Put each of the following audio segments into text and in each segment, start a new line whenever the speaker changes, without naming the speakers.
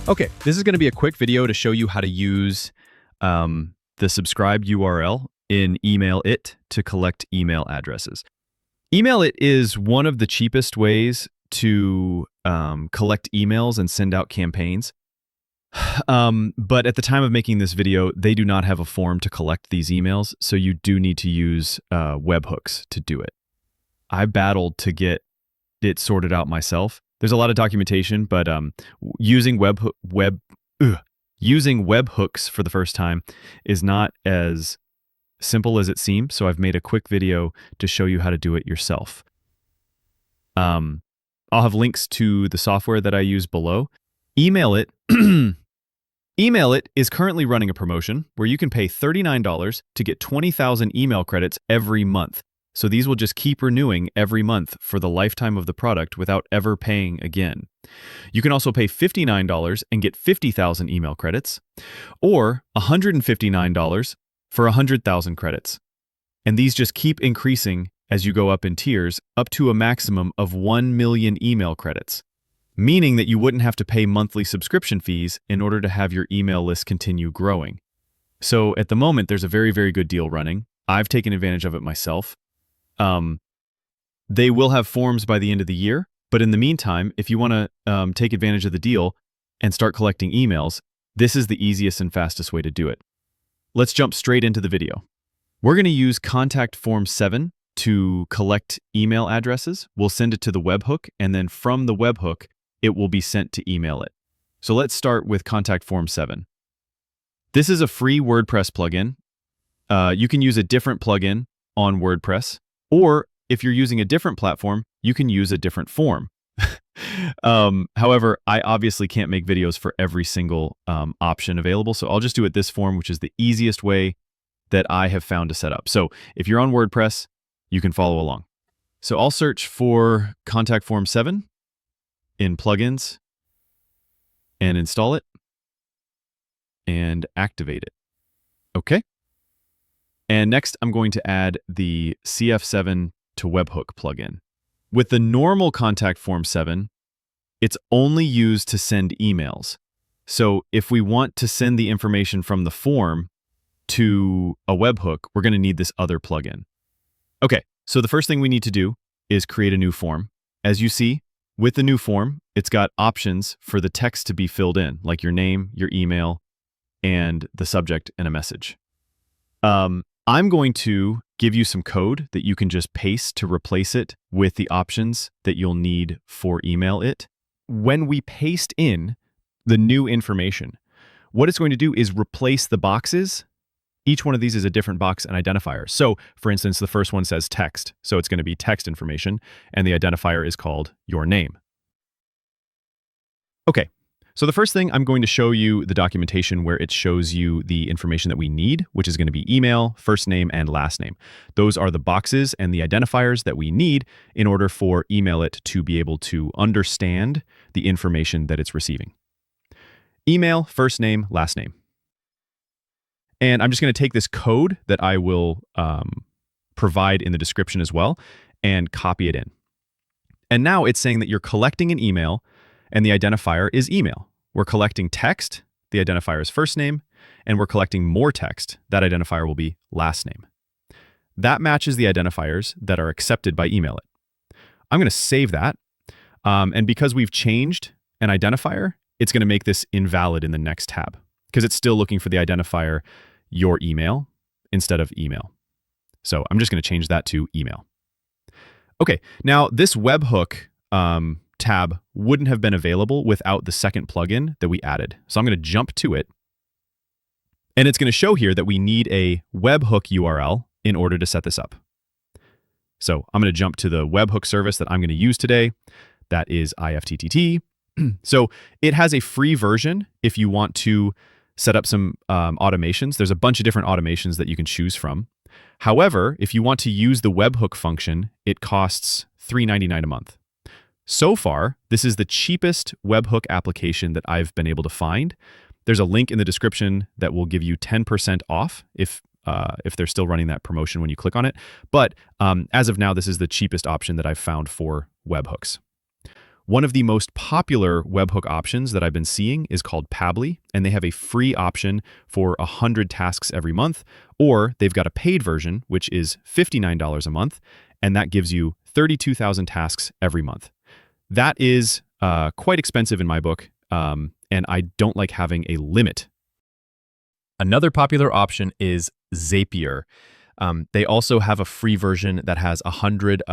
Okay, this is going to be a quick video to show you how to use the subscribe URL in Email It to collect email addresses. Email It is one of the cheapest ways to collect emails and send out campaigns. But at the time of making this video, they do not have a form to collect these emails, so you do need to use webhooks to do it. I battled to get it sorted out myself. There's a lot of documentation, but using webhooks for the first time is not as simple as it seems. So I've made a quick video to show you how to do it yourself. I'll have links to the software that I use below. Email It. Email It is currently running a promotion where you can pay $39 to get 20,000 email credits every month. So these will just keep renewing every month for the lifetime of the product without ever paying again. You can also pay $59 and get 50,000 email credits, or $159 for 100,000 credits. And these just keep increasing as you go up in tiers, up to a maximum of 1 million email credits, meaning that you wouldn't have to pay monthly subscription fees in order to have your email list continue growing. So at the moment, there's a very, very good deal running. I've taken advantage of it myself. They will have forms by the end of the year, but in the meantime, if you want to take advantage of the deal and start collecting emails, this is the easiest and fastest way to do it. Let's jump straight into the video. We're going to use Contact Form 7 to collect email addresses. We'll send it to the webhook, and then from the webhook, it will be sent to Email It. So let's start with Contact Form 7. This is a free WordPress plugin. You can use a different plugin on WordPress, or if you're using a different platform, you can use a different form. However, I obviously can't make videos for every single option available, so I'll just do it this form, which is the easiest way that I have found to set up. So if you're on WordPress, you can follow along. So I'll search for Contact Form 7 in Plugins and install it and activate it. Okay. And next, I'm going to add the CF7 to Webhook plugin. With the normal Contact Form 7, it's only used to send emails. So if we want to send the information from the form to a webhook, we're going to need this other plugin. Okay, so the first thing we need to do is create a new form. As you see, with the new form, it's got options for the text to be filled in, like your name, your email, and the subject and a message. I'm going to give you some code that you can just paste to replace it with the options that you'll need for Email It. When we paste in the new information, what it's going to do is replace the boxes. Each one of these is a different box and identifier. So, for instance, the first one says text, so it's going to be text information, and the identifier is called your name. Okay. So the first thing, I'm going to show you the documentation where it shows you the information that we need, which is going to be email, first name, and last name. Those are the boxes and the identifiers that we need in order for Email It to be able to understand the information that it's receiving. Email, first name, last name. And I'm just going to take this code that I will provide in the description as well and copy it in. And now it's saying that you're collecting an email, and the identifier is email. We're collecting text, the identifier is first name, and we're collecting more text, that identifier will be last name. That matches the identifiers that are accepted by Email It. I'm going to save that, and because we've changed an identifier, it's going to make this invalid in the next tab, because it's still looking for the identifier your email instead of email. So I'm just going to change that to email. Okay, now this webhook tab wouldn't have been available without the second plugin that we added. So I'm going to jump to it. And it's going to show here that we need a webhook URL in order to set this up. So I'm going to jump to the webhook service that I'm going to use today. That is IFTTT. So it has a free version if you want to set up some automations. There's a bunch of different automations that you can choose from. However, if you want to use the webhook function, it costs $3.99 a month. So far, this is the cheapest webhook application that I've been able to find. There's a link in the description that will give you 10% off if they're still running that promotion when you click on it. But as of now, this is the cheapest option that I've found for webhooks. One of the most popular webhook options that I've been seeing is called Pabbly, and they have a free option for 100 tasks every month, or they've got a paid version, which is $59 a month, and that gives you 32,000 tasks every month. That is quite expensive in my book, and I don't like having a limit. Another popular option is Zapier. They also have a free version that has 100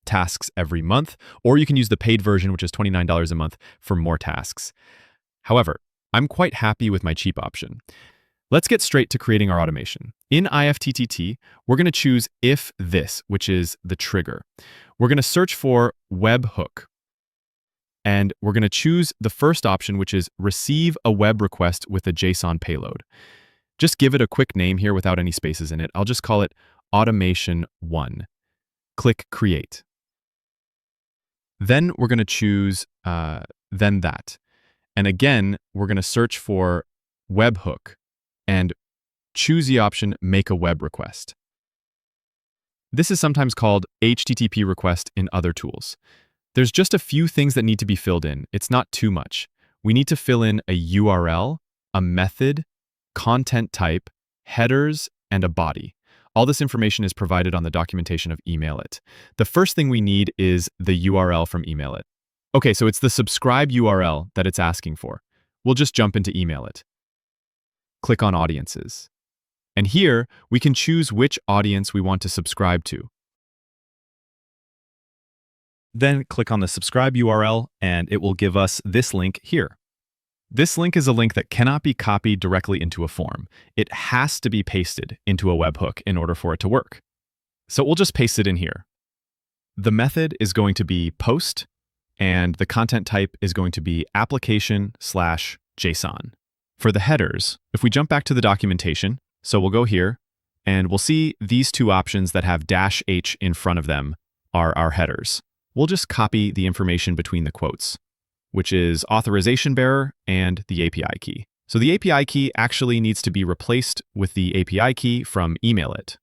tasks every month, or you can use the paid version, which is $29 a month for more tasks. However, I'm quite happy with my cheap option. Let's get straight to creating our automation. In IFTTT, we're going to choose if this, which is the trigger. We're going to search for Webhook. And we're going to choose the first option, which is receive a web request with a JSON payload. Just give it a quick name here without any spaces in it. I'll just call it Automation 1. Click Create. Then we're going to choose then that. And again, we're going to search for Webhook and choose the option Make a Web Request. This is sometimes called HTTP request in other tools. There's just a few things that need to be filled in. It's not too much. We need to fill in a URL, a method, content type, headers, and a body. All this information is provided on the documentation of Email It. The first thing we need is the URL from Email It. Okay, so it's the subscribe URL that it's asking for. We'll just jump into Email It. Click on Audiences. And here, we can choose which audience we want to subscribe to. Then click on the subscribe URL, and it will give us this link here. This link is a link that cannot be copied directly into a form. It has to be pasted into a webhook in order for it to work. So we'll just paste it in here. The method is going to be post, and the content type is going to be application/JSON. For the headers, if we jump back to the documentation, so we'll go here, and we'll see these two options that have -h in front of them are our headers. We'll just copy the information between the quotes, which is authorization bearer and the API key. So the API key actually needs to be replaced with the API key from Email It.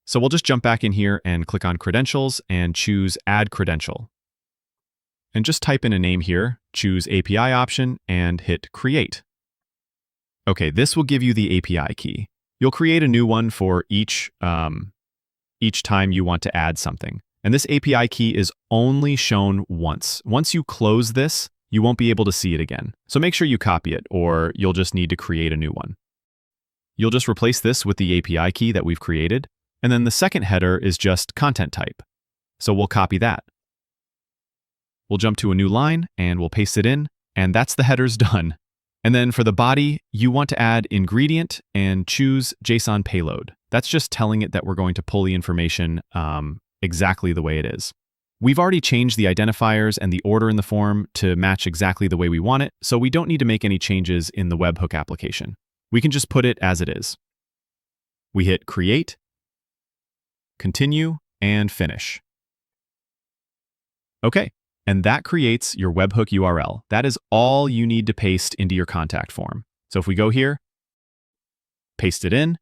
So we'll just jump back in here and click on credentials and choose add credential. And just type in a name here, choose API option and hit create. Okay, this will give you the API key. You'll create a new one for each time you want to add something. And this API key is only shown once. Once you close this, you won't be able to see it again. So make sure you copy it, or you'll just need to create a new one. You'll just replace this with the API key that we've created, and then the second header is just content type. So we'll copy that. We'll jump to a new line, and we'll paste it in, and that's the headers done. And then for the body, you want to add ingredient and choose JSON payload. That's just telling it that we're going to pull the information exactly the way it is. We've already changed the identifiers and the order in the form to match exactly the way we want it, so we don't need to make any changes in the webhook application. We can just put it as it is. We hit Create, Continue, and Finish. Okay, and that creates your webhook URL. That is all you need to paste into your contact form. So if we go here, paste it in,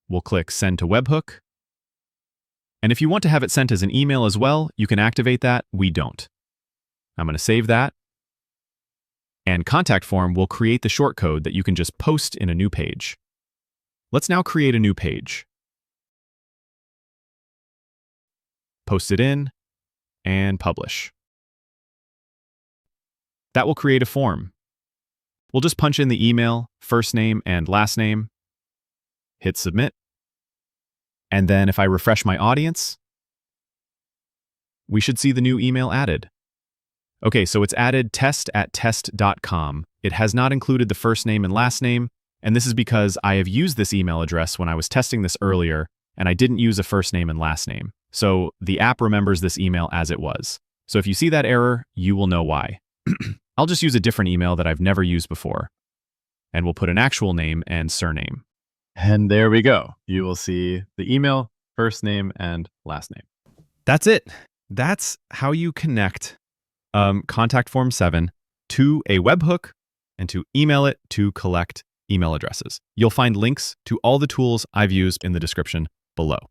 we'll click Send to Webhook. And if you want to have it sent as an email as well, you can activate that. We don't. I'm going to save that. And contact form will create the shortcode that you can just post in a new page. Let's now create a new page. Post it in and publish. That will create a form. We'll just punch in the email, first name and last name, hit submit. And then if I refresh my audience, we should see the new email added. Okay, so it's added test@test.com. It has not included the first name and last name, and this is because I have used this email address when I was testing this earlier, and I didn't use a first name and last name. So the app remembers this email as it was. So if you see that error, you will know why. I'll just use a different email that I've never used before, and we'll put an actual name and surname.
And there we go. You will see the email, first name, and last name.
That's it. That's how you connect Contact Form 7 to a webhook and to email it to collect email addresses. You'll find links to all the tools I've used in the description below.